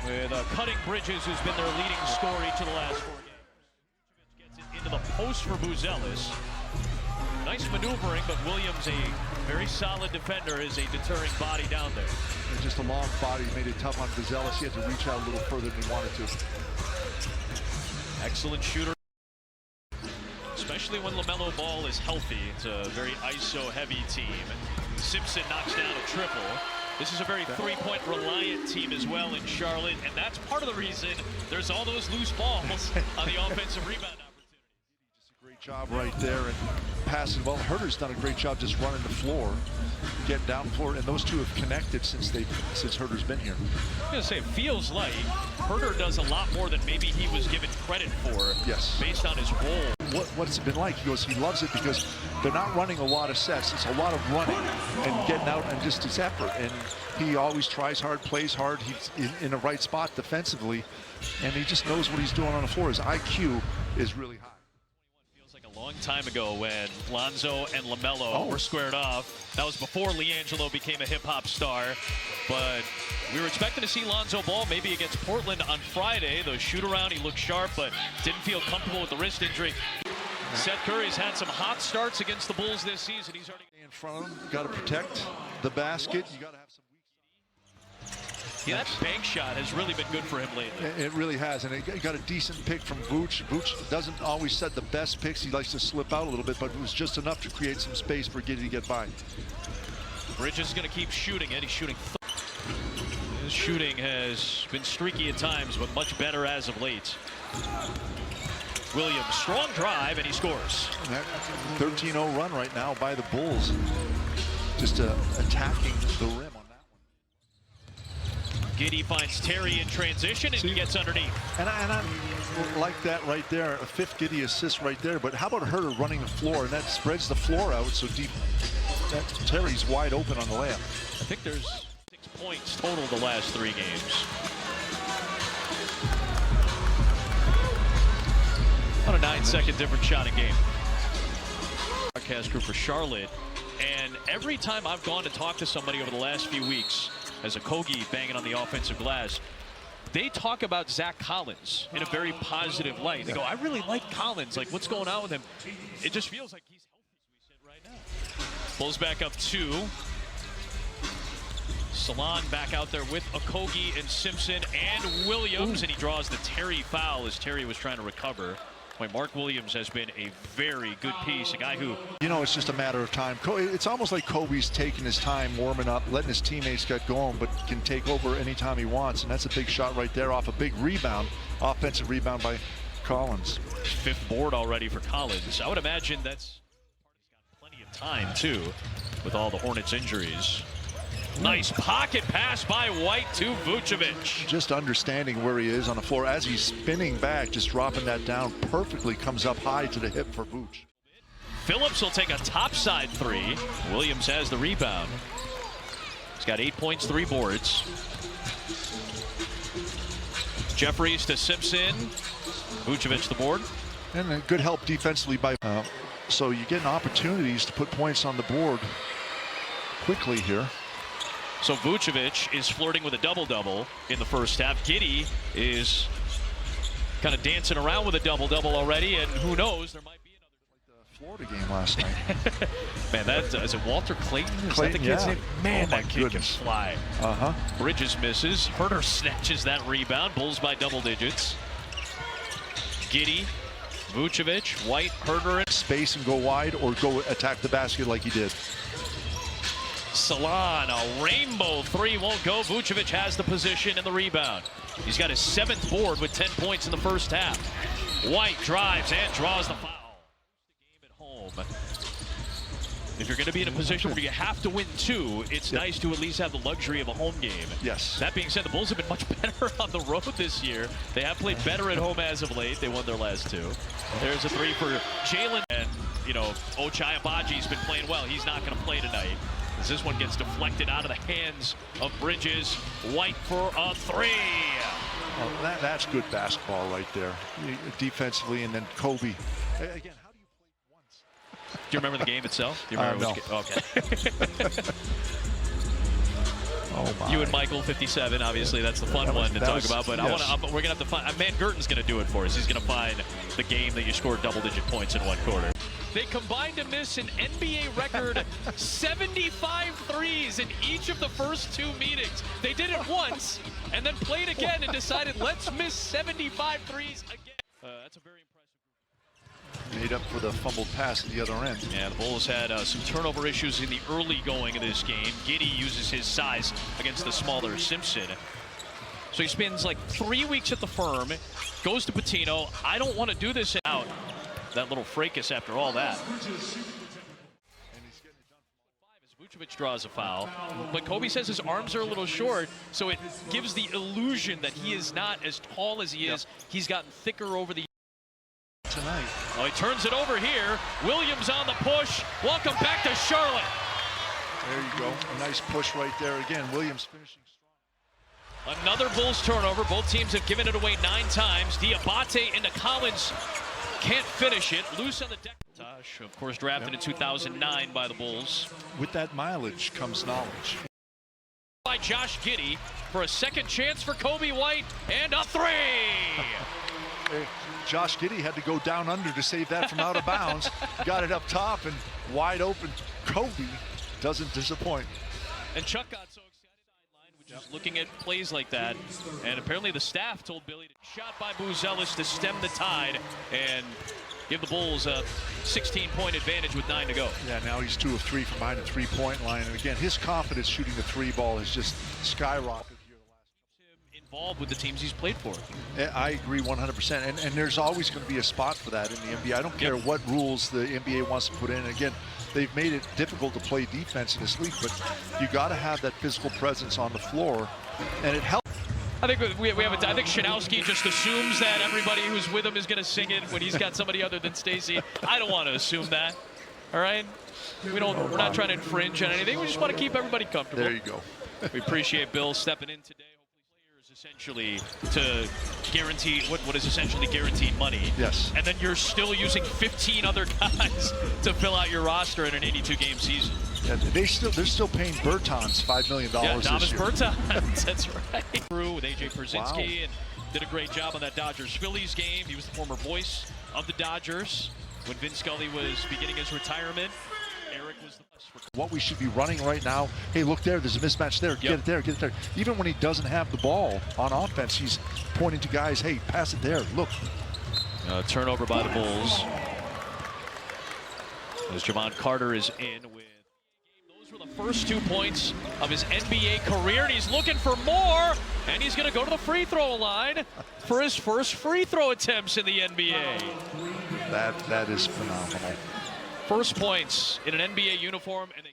with Cutting Bridges, who's been their leading scorer each of the last 4 games. Gets it into the post for Buzelis. Nice maneuvering, but Williams, a very solid defender, is a deterring body down there. And just a long body made it tough on Buzelis. He had to reach out a little further than he wanted to. Excellent shooter, especially when LaMelo Ball is healthy. It's a very ISO-heavy team. Simpson knocks down a triple. This is a very three-point reliant team as well in Charlotte, and that's part of the reason there's all those loose balls on the offensive rebound opportunity. Just a great job right there and passing well. Herder's done a great job just running the floor, getting down the floor, and those two have connected since Herder's been here. I was gonna say, it feels like Herder does a lot more than maybe he was given credit for. Yes. Based on his role. What's it been like? He goes, he loves it because they're not running a lot of sets. It's a lot of running and getting out and just his effort. And he always tries hard, plays hard. He's in the right spot defensively, and he just knows what he's doing on the floor. His IQ is really high. Feels like a long time ago when Lonzo and LaMelo were squared off. That was before LiAngelo became a hip-hop star. But we were expecting to see Lonzo Ball maybe against Portland on Friday. The shoot-around, he looked sharp, but didn't feel comfortable with the wrist injury. Seth Curry's had some hot starts against the Bulls this season. He's already in front of him. Got to protect the basket. You got to have some weak. Yeah, that bank shot has really been good for him lately. It really has, and he got a decent pick from Vooch. Vooch doesn't always set the best picks. He likes to slip out a little bit, but it was just enough to create some space for Giddey to get by. Bridges is going to keep shooting it. He's shooting. His shooting has been streaky at times, but much better as of late. Williams, strong drive, and he scores. 13-0 run right now by the Bulls. Just attacking the rim on that one. Giddey finds Terry in transition, and he gets underneath. And I like that right there. A fifth Giddey assist right there. But how about Herder running the floor, and that spreads the floor out so deep. That Terry's wide open on the layup. I think there's 6 points total the last 3 games. On a 9-second different shot a game. Broadcast crew for Charlotte, and every time I've gone to talk to somebody over the last few weeks, as a Kogi banging on the offensive glass, they talk about Zach Collins in a very positive light. They go, I really like Collins. Like, what's going on with him? It just feels like he's healthy as we sit right now. Bulls back up 2. Salon back out there with Okogie and Simpson and Williams, and he draws the Terry foul as Terry was trying to recover. Mark Williams has been a very good piece, a guy who... You know, it's just a matter of time. It's almost like Kobe's taking his time, warming up, letting his teammates get going, but can take over anytime he wants, and that's a big shot right there off a big rebound, offensive rebound by Collins. 5th board already for Collins. I would imagine that's plenty of time, too, with all the Hornets injuries. Nice pocket pass by White to Vucevic. Just understanding where he is on the floor as he's spinning back, just dropping that down perfectly, comes up high to the hip for Vooch. Phillips will take a topside 3. Williams has the rebound. He's got 8 points, 3 boards. Jeffries to Simpson. Vucevic the board. And a good help defensively by so you're getting opportunities to put points on the board quickly here. So Vucevic is flirting with a double-double in the first half. Giddey is kind of dancing around with a double-double already, and who knows, there might be another. Like the Florida game last night. Man, is it Walter Clayton? Is that the kid's name? Man, that kid can fly. Bridges misses. Herder snatches that rebound. Bulls by double digits. Giddey, Vucevic, White, Herder. Space and go wide or go attack the basket like he did. Salon, a rainbow 3 won't go. Vucevic has the position and the rebound. He's got his 7th board with 10 points in the first half. White drives and draws the foul. The game at home. If you're going to be in a position where you have to win 2, it's nice to at least have the luxury of a home game. Yes. That being said, the Bulls have been much better on the road this year. They have played better at home as of late. They won their last 2. There's a 3 for Jalen. And, you know, Ochai Agbaji's been playing well. He's not going to play tonight. As this one gets deflected out of the hands of Bridges. White for a 3. Oh, that's good basketball right there, defensively, and then Kobe. Again, how do you play once? Do you remember the game itself? Do you remember no. Okay. Oh You and Michael, 57. Obviously, that's the fun one to talk about. But yes. we're gonna have to find. Man Gurton's gonna do it for us. He's gonna find the game that you scored double-digit points in one quarter. They combined to miss an NBA record 75 threes in each of the first two meetings. They did it once and then played again and decided, let's miss 75 threes again. That's a very impressive. Made up for the fumbled pass at the other end. Yeah, the Bulls had some turnover issues in the early going of this game. Giddey uses his size against the smaller Simpson. So he spends like 3 weeks at the firm, goes to Patino. I don't want to do this out. That little fracas after all that. Vucevic draws a foul, but Kobe says his arms are a little short, so it gives the illusion that he is not as tall as he is. He's gotten thicker over the tonight. Oh, he turns it over here. Williams on the push. Welcome back to Charlotte. There you go. A nice push right there again. Williams finishing strong. Another Bulls turnover. Both teams have given it away 9 times. Diabate into Collins. Can't finish it. Loose on the deck. Tosh, of course, drafted in 2009 by the Bulls. With that mileage comes knowledge. By Josh Giddey for a second chance for Kobe White and a 3. Hey, Josh Giddey had to go down under to save that from out of bounds. Got it up top and wide open. Kobe doesn't disappoint. And Chuck got so excited, which is looking at plays like that. And apparently the staff told Billy to shot by Buzelis to stem the tide and give the Bulls a 16-point advantage with 9 to go. Yeah, now he's 2 of 3 from behind the three-point line. And again, his confidence shooting the 3 ball is just skyrocketed. Involved with the teams he's played for. I agree 100%, and there's always going to be a spot for that in the NBA. I don't care what rules the NBA wants to put in. Again, they've made it difficult to play defense in this league, but you got to have that physical presence on the floor, and it helps. I think I think Shanowski just assumes that everybody who's with him is going to sing it when he's got somebody other than Stacey. I don't want to assume that. All right, we're not trying to infringe on anything. We just want to keep everybody comfortable. There you go. We appreciate Bill stepping in today. Essentially to guarantee what is essentially guaranteed money. Yes. And then you're still using 15 other guys to fill out your roster in an 82-game season. Yeah, they're still paying Bertans $5 million this year. Bertans, that's right. Through with AJ Pierzynski and did a great job on that Dodgers-Phillies game. He was the former voice of the Dodgers when Vin Scully was beginning his retirement. Eric was the what we should be running right now. Hey, look there, there's a mismatch there. Get it there, get it there. Even when he doesn't have the ball on offense, he's pointing to guys, hey, pass it there, look. Turnover by the Bulls. As Javon Carter is in with. Those were the first 2 points of his NBA career, and he's looking for more, and he's going to go to the free throw line for his first free throw attempts in the NBA. That is phenomenal. First points in an NBA uniform, and they